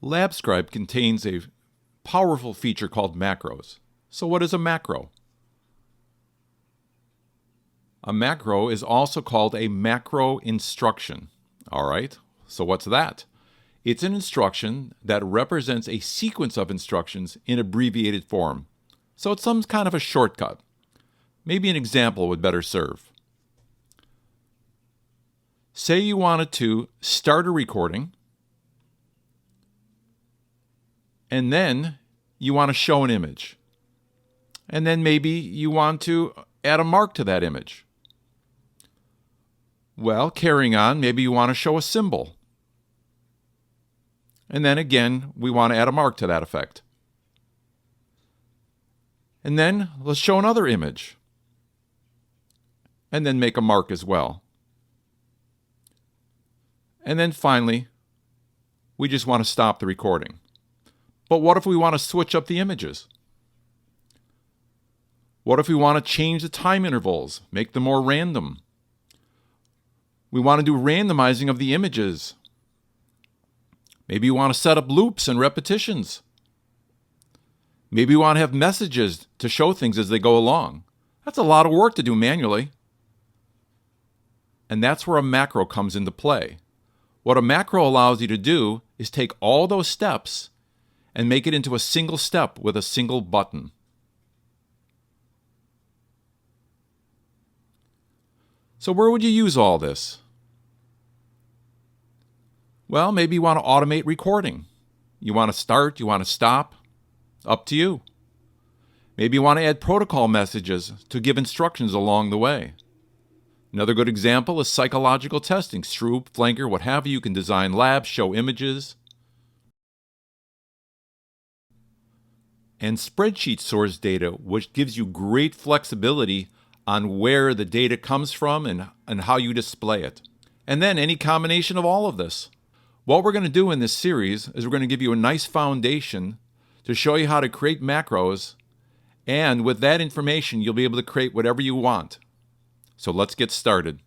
LabScribe contains a powerful feature called macros. So what is a macro? A macro is also called a macro instruction. All right, so what's that? It's an instruction that represents a sequence of instructions in abbreviated form. So it's some kind of a shortcut. Maybe an example would better serve. Say you wanted to start a recording, and then you want to show an image. And then maybe you want to add a mark to that image. Well, carrying on, maybe you want to show a symbol. And then again, we want to add a mark to that effect. And then let's show another image. And then make a mark as well. And then finally, we just want to stop the recording. But what if we want to switch up the images? What if we want to change the time intervals, make them more random? We want to do randomizing of the images. Maybe you want to set up loops and repetitions. Maybe you want to have messages to show things as they go along. That's a lot of work to do manually. And that's where a macro comes into play. What a macro allows you to do is take all those steps and make it into a single step with a single button. So where would you use all this? Well, maybe you want to automate recording. You want to start, you want to stop. Up to you. Maybe you want to add protocol messages to give instructions along the way. Another good example is psychological testing. Stroop, Flanker, what have you. You can design labs, show images. And spreadsheet source data, which gives you great flexibility on where the data comes from and how you display it. And then any combination of all of this. What we're going to do in this series is we're going to give you a nice foundation to show you how to create macros, and with that information you'll be able to create whatever you want. So let's get started.